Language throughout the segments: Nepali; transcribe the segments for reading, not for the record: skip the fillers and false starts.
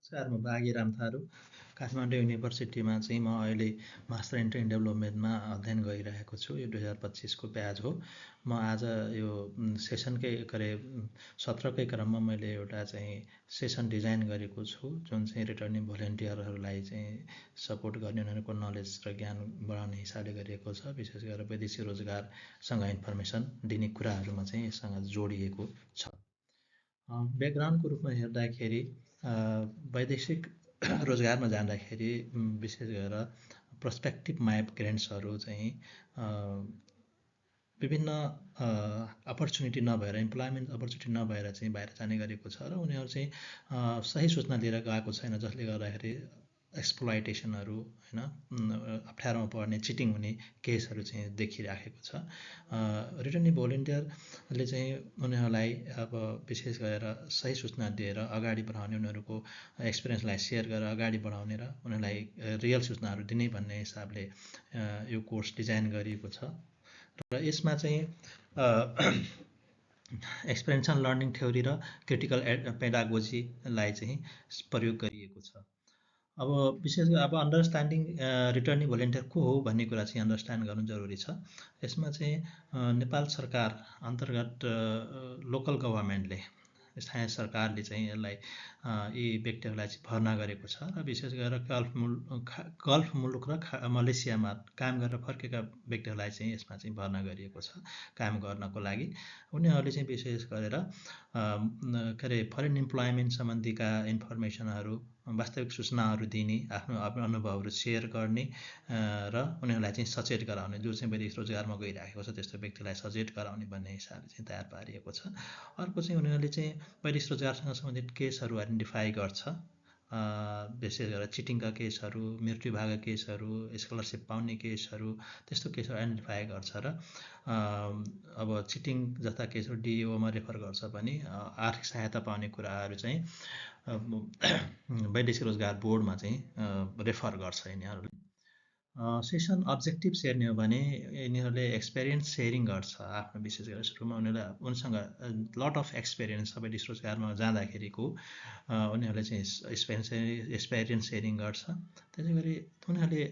नमस्कार, म बागीराम थारू। काठमाडौँ युनिभर्सिटीमा चाहिँ म अहिले मास्टर इन ट्रेनिङ डेभलपमेन्टमा अध्ययन गरिरहेको छु। यो 2025 को ब्याच हो। म आज यो सेसनकै सत्रकै क्रममा मैले एउटा चाहिँ सेसन डिजाइन गरेको छु, जुन चाहिँ रिटर्निङ भोलिन्टियरहरूलाई चाहिँ सपोर्ट गर्ने, उनीहरूको नलेज र ज्ञान बढाउने हिसाबले गरिएको छ। विशेष गरेर वैदेशिक रोजगारसँग इन्फर्मेसन दिने कुराहरूमा चाहिँ यससँग जोडिएको छ। ब्याकग्राउन्डको रूपमा हेर्दाखेरि वैदेशिक रोजगारमा जाँदाखेरि विशेष गरेर प्रोस्पेक्टिभ माइग्रेन्ट्सहरू चाहिँ विभिन्न अपर्च्युनिटी नभएर, इम्प्लोइमेन्ट अपर्च्युनिटी नभएर चाहिँ बाहिर जाने गरेको छ र उनीहरू चाहिँ सही सूचना दिएर गएको छैन, जसले गर्दाखेरि एक्सप्लोइटेसनहरू होइन, अप्ठ्यारोमा पर्ने, चिटिङ हुने केसहरू चाहिँ देखिराखेको छ। रिटर्निङ भोलिन्टियरले चाहिँ उनीहरूलाई अब विशेष गरेर सही सूचना दिएर अगाडि बढाउने, उनीहरूको एक्सपिरियन्सलाई सेयर गरेर अगाडि बढाउने र उनीहरूलाई रियल सूचनाहरू दिने भन्ने हिसाबले यो कोर्स डिजाइन गरिएको छ। र यसमा चाहिँ एक्सपेरिएन्सल लर्निङ थ्योरी र क्रिटिकल पेडागोजीलाई चाहिँ प्रयोग गरिएको छ। अब विशेष गरी अब अन्डरस्ट्यान्डिङ रिटर्निङ भोलिन्टियर को हो भन्ने कुरा चाहिँ अन्डरस्ट्यान्ड गर्नु जरुरी छ। यसमा चाहिँ नेपाल सरकार अन्तर्गत लोकल गभर्मेन्टले, स्थानीय सरकारले चाहिँ यसलाई यी व्यक्तिहरूलाई चाहिँ भर्ना गरेको छ र विशेष गरेर गल्फ मुलुक र मलेसियामा काम गरेर फर्केका व्यक्तिहरूलाई चाहिँ यसमा चाहिँ भर्ना गरिएको छ काम गर्नको लागि। उनीहरूले चाहिँ विशेष गरेर फरेन इम्प्लोइमेन्ट सम्बन्धीका इन्फर्मेसनहरू, वास्तविक सूचनाहरू दिने, आफ्नो अनुभवहरू सेयर गर्ने र उनीहरूलाई चाहिँ सचेत गराउने, जो चाहिँ वैदेशिक रोजगारमा गइराखेको छ त्यस्तो व्यक्तिलाई सचेत गराउने भन्ने हिसाबले चाहिँ तयार पारिएको छ। अर्को चाहिँ उनीहरूले चाहिँ वैदेशिक रोजगारसँग सम्बन्धित केसहरू आइडेन्टिफाई गर्छ, विशेष गरेर चिटिङका केसहरू, मृत्यु भएका केसहरू, स्कलरसिप पाउने केसहरू, त्यस्तो केसहरू आइडेन्टिफाई गर्छ र अब चिटिङ जस्ता केसहरू डिओमा रेफर गर्छ भने आर्थिक सहायता पाउने कुराहरू चाहिँ वैदेशिक रोजगार बोर्डमा चाहिँ रेफर गर्छ यिनीहरूले। सेसन अब्जेक्टिभ्स हेर्ने हो भने यिनीहरूले एक्सपिरियन्स सेयरिङ गर्छ। आफ्नो विशेष गरेर सुरुमा उनीसँग लट अफ एक्सपिरियन्स छ वैदेशिक रोजगारमा जाँदाखेरिको, उनीहरूले चाहिँ एक्सपिरियन्स सेयरिङ गर्छ। त्यसै गरी उनीहरूले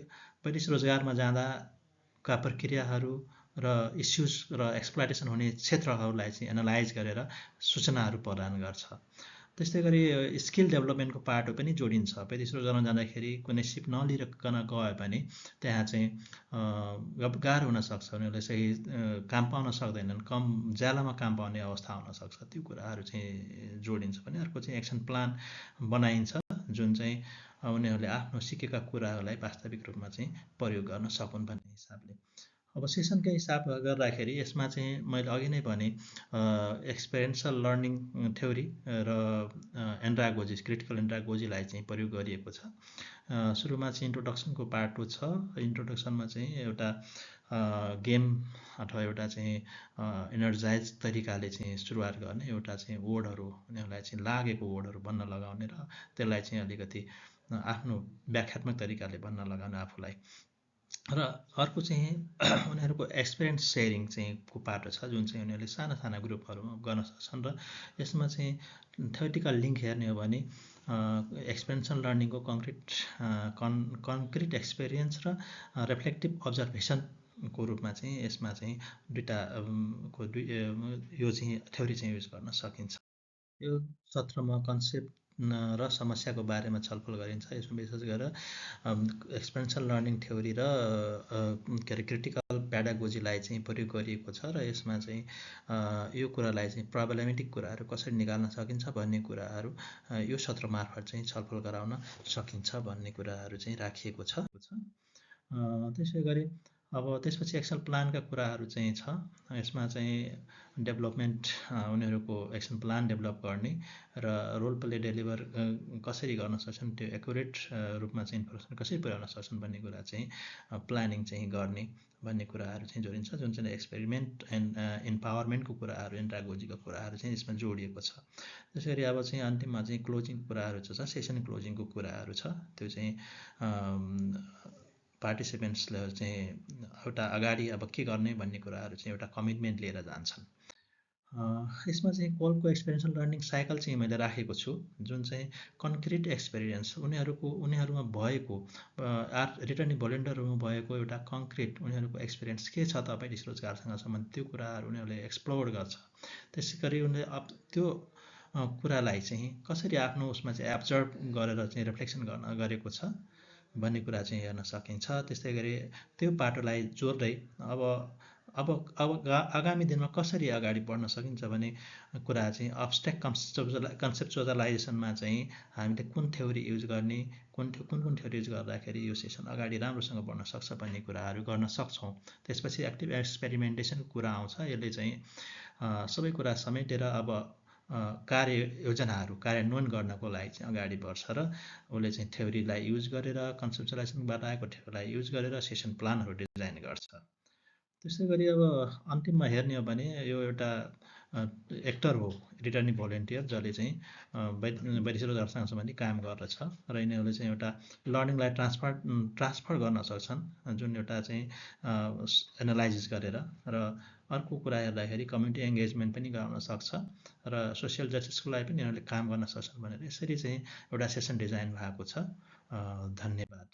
वैदेशिक रोजगारमा जाँदाका प्रक्रियाहरू र इस्युज र एक्सप्लोइटेसन हुने क्षेत्रहरूलाई चाहिँ एनालाइज गरेर सूचनाहरू प्रदान गर्छ। त्यस्तै गरी स्किल डेभलपमेन्टको पार्ट पनि जोडिन्छ। वैदेशिक रोजगारमा जाँदाखेरि कुनै सिप नलिइकन गयो भने त्यहाँ चाहिँ गाह्रो हुनसक्छ, उनीहरूले सही काम पाउन सक्दैनन्, कम ज्यालामा काम पाउने अवस्था हुनसक्छ। त्यो कुराहरू चाहिँ जोडिन्छ भने अर्को चाहिँ एक्सन प्लान बनाइन्छ, जुन चाहिँ उनीहरूले आफ्नो सिकेका कुराहरूलाई वास्तविक रूपमा चाहिँ प्रयोग गर्न सकुन् भन्ने हिसाबले। अब सेसनकै हिसाब गर्दाखेरि यसमा चाहिँ मैले अघि नै भने एक्सपेरिएन्सल लर्निङ थ्योरी र एन्ड्रागोजी, क्रिटिकल एन्ड्रागोजीलाई चाहिँ प्रयोग गरिएको छ। सुरुमा चाहिँ इन्ट्रोडक्सनको पार्ट छ। इन्ट्रोडक्सनमा चाहिँ एउटा गेम अथवा एउटा चाहिँ एनर्जाइज तरिकाले चाहिँ सुरुवात गर्ने, एउटा चाहिँ वर्डहरू उनीहरूलाई चाहिँ लागेको वर्डहरू भन्न लगाउने र त्यसलाई चाहिँ अलिकति आफ्नो व्याख्यात्मक तरिकाले भन्न लगाउने आफूलाई। र अर्को चाहिँ उनीहरूको एक्सपिरियन्स सेयरिङ चाहिँ को पाटो छ, जुन चाहिँ उनीहरूले साना साना ग्रुपहरूमा गर्न सक्छन्। र यसमा चाहिँ थ्योरिटिकल लिङ्क हेर्ने हो भने एक्सपेरिएन्सल लर्निङको कन्क्रिट एक्सपिरियन्स र रिफ्लेक्टिभ अब्जर्भेसनको रूपमा चाहिँ यसमा चाहिँ यो चाहिँ थ्योरी चाहिँ युज गर्न सकिन्छ। यो सत्रमा कन्सेप्ट र समस्याको बारेमा छलफल गरिन्छ। यसमा विशेष गरेर एक्सपेरिएन्सल लर्निङ थ्योरी र क्रिटिकल पेडागोजीलाई चाहिँ प्रयोग गरिएको छ र यसमा चाहिँ यो कुरालाई चाहिँ प्रब्लमेटिक कुराहरू कसरी निकाल्न सकिन्छ भन्ने कुराहरू यो सत्र मार्फत चाहिँ छलफल गराउन सकिन्छ भन्ने कुराहरू चाहिँ राखिएको छ। त्यसै गरी अब त्यसपछि एक्सन प्लानका कुराहरू चाहिँ छ। यसमा चाहिँ डेभलपमेन्ट, उनीहरूको एक्सन प्लान डेभलप गर्ने र रोल प्ले डेलिभर कसरी गर्न सक्छन्, त्यो एकुरेट रूपमा चाहिँ इन्फर्मेसन कसरी पुर्याउन सक्छन् भन्ने कुरा चाहिँ प्लानिङ चाहिँ गर्ने भन्ने कुराहरू चाहिँ जोडिन्छ, जुन चाहिँ एक्सपेरिमेन्ट एन्ड इम्पावरमेन्टको कुराहरू, एन्ड्रागोजीको कुराहरू चाहिँ यसमा जोडिएको छ। त्यसै गरी अब चाहिँ अन्तिममा चाहिँ क्लोजिङ कुराहरू छ, सेसन क्लोजिङको कुराहरू छ। त्यो चाहिँ पार्टिसिपेन्ट्सले चाहिँ एउटा अगाडि अब के गर्ने भन्ने कुराहरू चाहिँ एउटा कमिटमेन्ट लिएर जान्छन्। यसमा चाहिँ कोलको एक्सपिरियन्सल लर्निङ साइकल चाहिँ मैले राखेको छु, जुन चाहिँ कन्क्रिट एक्सपिरियन्स उनीहरूमा भएको रिटर्निङ भोलिन्टियरहरूमा भएको एउटा कङ्क्रिट उनीहरूको एक्सपिरियन्स के छ तपाईँ रोजगारसँग सम्बन्धित त्यो कुराहरू उनीहरूले एक्सप्लोर गर्छ। त्यसै गरी उनीहरूले त्यो कुरालाई चाहिँ कसरी आफ्नो उसमा चाहिँ एब्जर्भ गरेर चाहिँ रिफ्लेक्सन गरेको छ भन्ने कुरा चाहिँ हेर्न सकिन्छ। त्यस्तै गरी त्यो पाटोलाई जोड्दै अब अब अब आगामी दिनमा कसरी अगाडि बढ्न सकिन्छ भन्ने कुरा चाहिँ अब्स्ट्र्याक्ट कन्सेप्चुअलाइजेसनमा चाहिँ हामीले कुन थ्योरी युज गर्ने, कुन थ्योरी युज गर्दाखेरि यो सेसन अगाडि राम्रोसँग बढ्न सक्छ भन्ने कुराहरू गर्न सक्छौँ। त्यसपछि एक्टिभ एक्सपेरिमेन्टेसनको कुरा आउँछ। यसले चाहिँ सबै कुरा समेटेर अब कार्ययोजनाहरू कार्यान्वयन गर्नको लागि चाहिँ अगाडि बढ्छ र उसले चाहिँ थ्योरीलाई युज गरेर कन्सेप्चुअलाइजेसनबाट आएको थ्योरीलाई युज गरेर सेसन प्लानहरू डिजाइन गर्छ। त्यस्तै गरी अब अन्तिममा हेर्ने हो भने यो एउटा एक्टर हो, रिटर्निङ भोलिन्टियर, जसले चाहिँ वैदेशिक रोजगारसँग सम्बन्धी काम गर्दछ र यिनीहरूले चाहिँ एउटा लर्निङलाई ट्रान्सफर गर्न सक्छन्, जुन एउटा चाहिँ एनालाइसिस गरेर। र अर्को कुरा हेर्दाखेरि कम्युनिटी एङ्गेजमेन्ट पनि गर्न सक्छ र सोसियल जस्टिसको लागि पनि यिनीहरूले काम गर्न सक्छन् भनेर यसरी चाहिँ एउटा सेसन डिजाइन भएको छ। धन्यवाद।